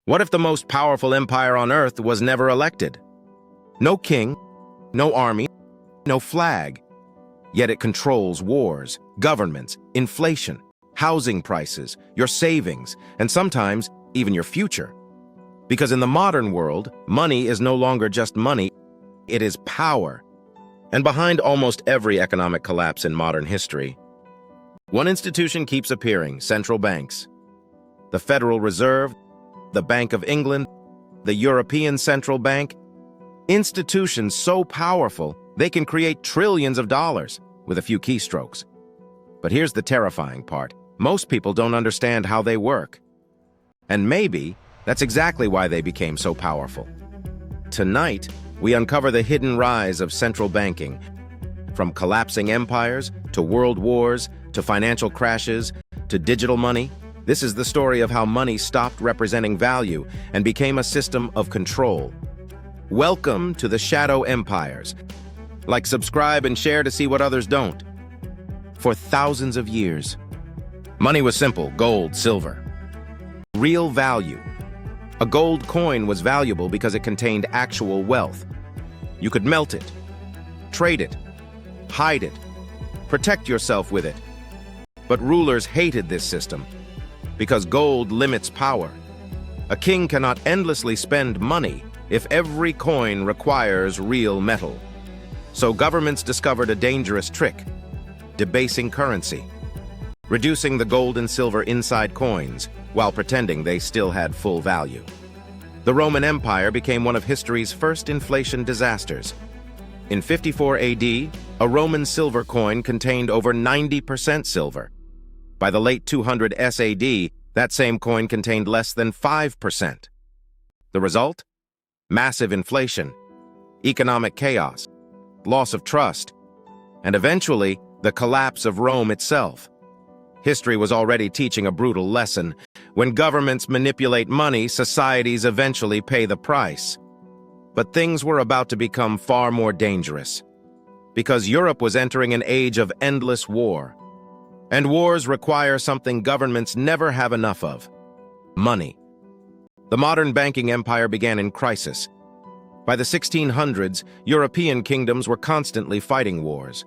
What if the most powerful empire on Earth was never elected? No king, no army, no flag. Yet it controls wars, governments, inflation, housing prices, your savings, and sometimes even your future. Because in the modern world, money is no longer just money, it is power. And behind almost every economic collapse in modern history, one institution keeps appearing: central banks. The Federal Reserve, the Bank of England, the European Central Bank. Institutions so powerful, they can create trillions of dollars with a few keystrokes. But here's the terrifying part. Most people don't understand how they work. And maybe that's exactly why they became so powerful. Tonight, we uncover the hidden rise of central banking, from collapsing empires to world wars to financial crashes to digital money. This is the story of how money stopped representing value and became a system of control. Welcome to the Shadow Empires. Like, subscribe, and share to see what others don't. For thousands of years, money was simple: gold, silver. Real value. A gold coin was valuable because it contained actual wealth. You could melt it, trade it, hide it, protect yourself with it. But rulers hated this system because gold limits power. A king cannot endlessly spend money if every coin requires real metal. So governments discovered a dangerous trick: debasing currency, reducing the gold and silver inside coins while pretending they still had full value. The Roman Empire became one of history's first inflation disasters. In 54 AD, a Roman silver coin contained over 90% silver. By the late 200 SAD, that same coin contained less than 5%. The result? Massive inflation, economic chaos, loss of trust, and eventually the collapse of Rome itself. History was already teaching a brutal lesson. When governments manipulate money, societies eventually pay the price. But things were about to become far more dangerous, because Europe was entering an age of endless war. And wars require something governments never have enough of: money. The modern banking empire began in crisis. By the 1600s, European kingdoms were constantly fighting wars.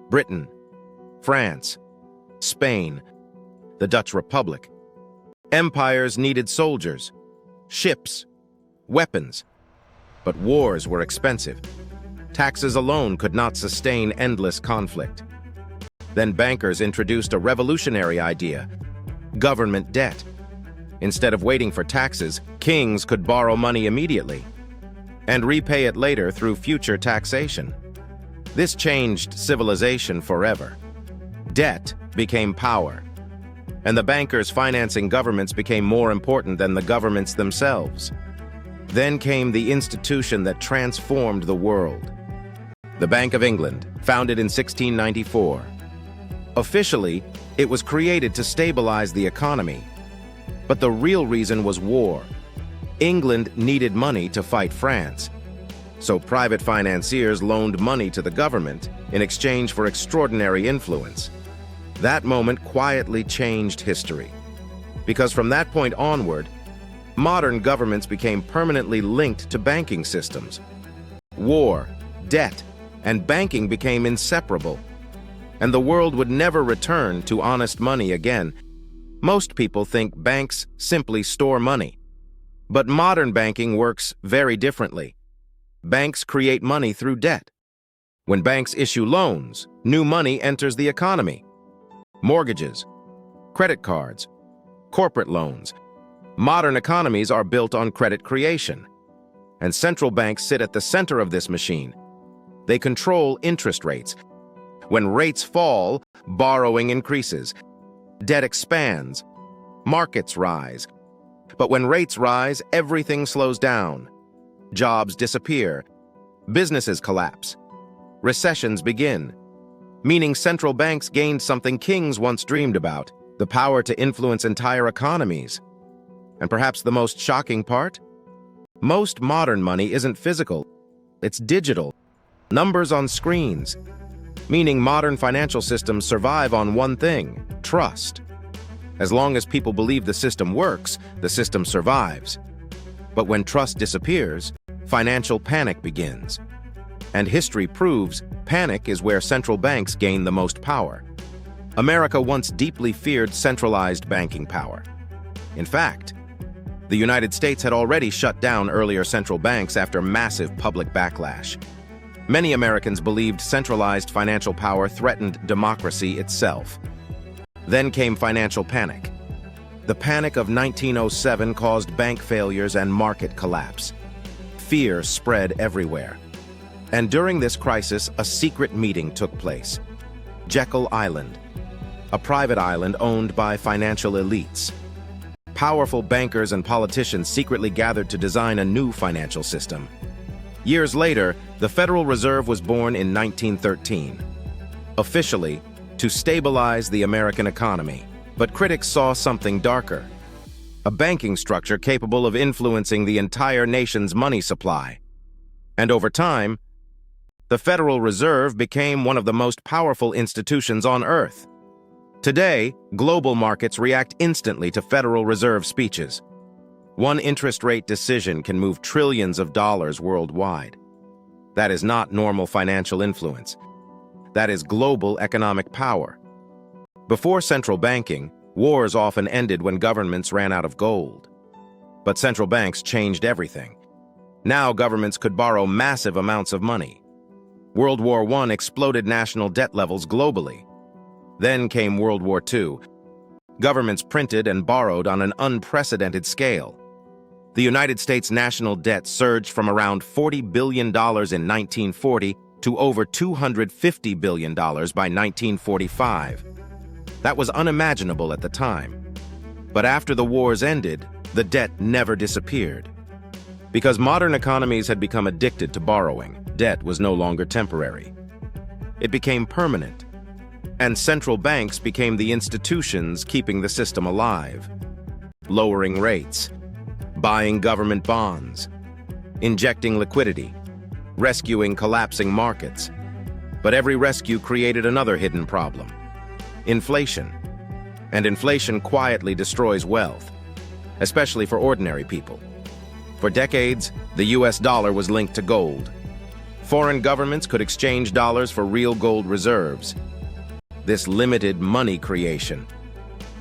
Britain, France, Spain, the Dutch Republic. Empires needed soldiers, ships, weapons. But wars were expensive. Taxes alone could not sustain endless conflict. Then bankers introduced a revolutionary idea: government debt. Instead of waiting for taxes, kings could borrow money immediately and repay it later through future taxation. This changed civilization forever. Debt became power, and the bankers financing governments became more important than the governments themselves. Then came the institution that transformed the world: the Bank of England, founded in 1694. Officially, it was created to stabilize the economy. But the real reason was war. England needed money to fight France. So private financiers loaned money to the government in exchange for extraordinary influence. That moment quietly changed history, because from that point onward, modern governments became permanently linked to banking systems. War, debt, and banking became inseparable, and the world would never return to honest money again. Most people think banks simply store money, but modern banking works very differently. Banks create money through debt. When banks issue loans, new money enters the economy. Mortgages, credit cards, corporate loans. Modern economies are built on credit creation, and central banks sit at the center of this machine. They control interest rates. When rates fall, borrowing increases, debt expands, markets rise. But when rates rise, everything slows down. Jobs disappear, businesses collapse, recessions begin. Meaning central banks gained something kings once dreamed about: the power to influence entire economies. And perhaps the most shocking part? Most modern money isn't physical, it's digital. Numbers on screens. Meaning modern financial systems survive on one thing: trust. As long as people believe the system works, the system survives. But when trust disappears, financial panic begins. And history proves panic is where central banks gain the most power. America once deeply feared centralized banking power. In fact, the United States had already shut down earlier central banks after massive public backlash. Many Americans believed centralized financial power threatened democracy itself. Then came financial panic. The panic of 1907 caused bank failures and market collapse. Fear spread everywhere. And during this crisis, a secret meeting took place. Jekyll Island, a private island owned by financial elites. Powerful bankers and politicians secretly gathered to design a new financial system. Years later, the Federal Reserve was born in 1913. Officially, to stabilize the American economy. But critics saw something darker. A banking structure capable of influencing the entire nation's money supply. And over time, the Federal Reserve became one of the most powerful institutions on Earth. Today, global markets react instantly to Federal Reserve speeches. One interest rate decision can move trillions of dollars worldwide. That is not normal financial influence. That is global economic power. Before central banking, wars often ended when governments ran out of gold. But central banks changed everything. Now governments could borrow massive amounts of money. World War I exploded national debt levels globally. Then came World War II. Governments printed and borrowed on an unprecedented scale. The United States national debt surged from around $40 billion in 1940 to over $250 billion by 1945. That was unimaginable at the time. But after the wars ended, the debt never disappeared. Because modern economies had become addicted to borrowing, debt was no longer temporary. It became permanent. And central banks became the institutions keeping the system alive. Lowering rates, buying government bonds, injecting liquidity, rescuing collapsing markets. But every rescue created another hidden problem: inflation. And inflation quietly destroys wealth, especially for ordinary people. For decades, the US dollar was linked to gold. Foreign governments could exchange dollars for real gold reserves. This limited money creation.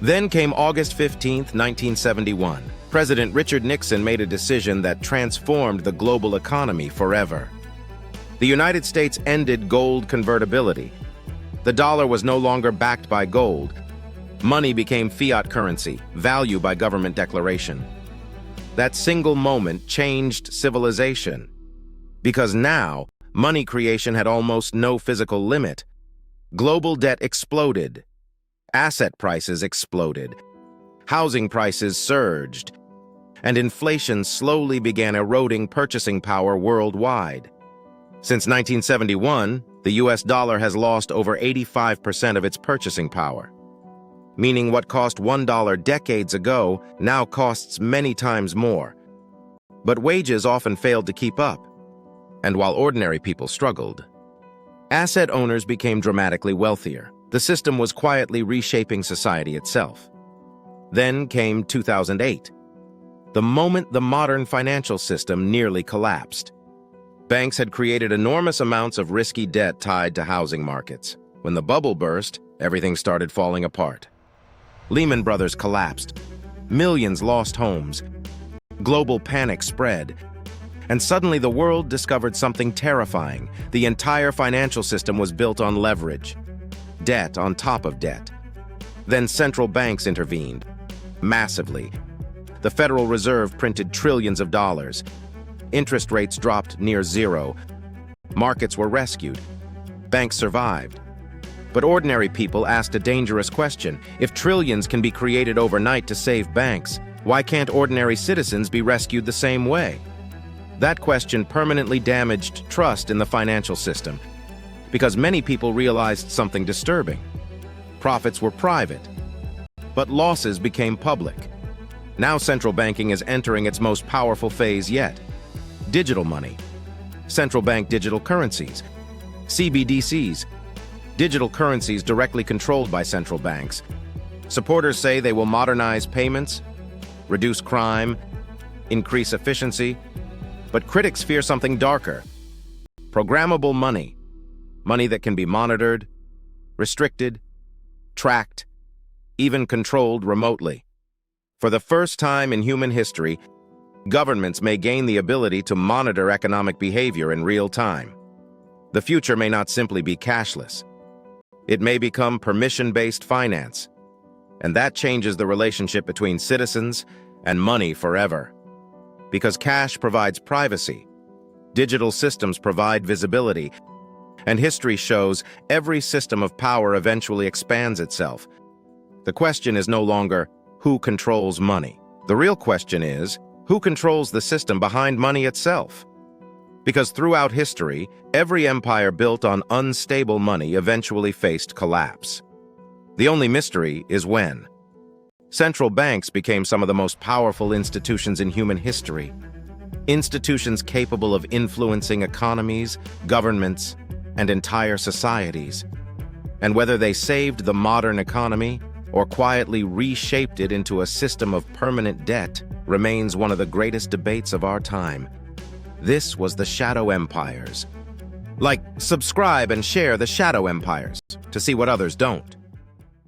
Then came August 15, 1971. President Richard Nixon made a decision that transformed the global economy forever. The United States ended gold convertibility. The dollar was no longer backed by gold. Money became fiat currency, value by government declaration. That single moment changed civilization. Because now, money creation had almost no physical limit. Global debt exploded. Asset prices exploded. Housing prices surged. And inflation slowly began eroding purchasing power worldwide. Since 1971, the US dollar has lost over 85% of its purchasing power. Meaning what cost $1 decades ago now costs many times more. But wages often failed to keep up. And while ordinary people struggled, asset owners became dramatically wealthier. The system was quietly reshaping society itself. Then came 2008, the moment the modern financial system nearly collapsed. Banks had created enormous amounts of risky debt tied to housing markets. When the bubble burst, everything started falling apart. Lehman Brothers collapsed. Millions lost homes. Global panic spread. And suddenly the world discovered something terrifying. The entire financial system was built on leverage. Debt on top of debt. Then central banks intervened. Massively. The Federal Reserve printed trillions of dollars. Interest rates dropped near zero. Markets were rescued. Banks survived. But ordinary people asked a dangerous question. If trillions can be created overnight to save banks, why can't ordinary citizens be rescued the same way? That question permanently damaged trust in the financial system, because many people realized something disturbing. Profits were private, but losses became public. Now central banking is entering its most powerful phase yet. Digital money, central bank digital currencies, CBDCs, digital currencies directly controlled by central banks. Supporters say they will modernize payments, reduce crime, increase efficiency, but critics fear something darker. Programmable money. Money that can be monitored, restricted, tracked, even controlled remotely. For the first time in human history, governments may gain the ability to monitor economic behavior in real time. The future may not simply be cashless. It may become permission-based finance, and that changes the relationship between citizens and money forever. Because cash provides privacy, digital systems provide visibility, and history shows every system of power eventually expands itself. The question is no longer who controls money. The real question is who controls the system behind money itself. Because throughout history, every empire built on unstable money eventually faced collapse. The only mystery is when. Central banks became some of the most powerful institutions in human history. Institutions capable of influencing economies, governments, and entire societies. And whether they saved the modern economy or quietly reshaped it into a system of permanent debt remains one of the greatest debates of our time. This was the Shadow Empires. Like, subscribe and share the Shadow Empires to see what others don't.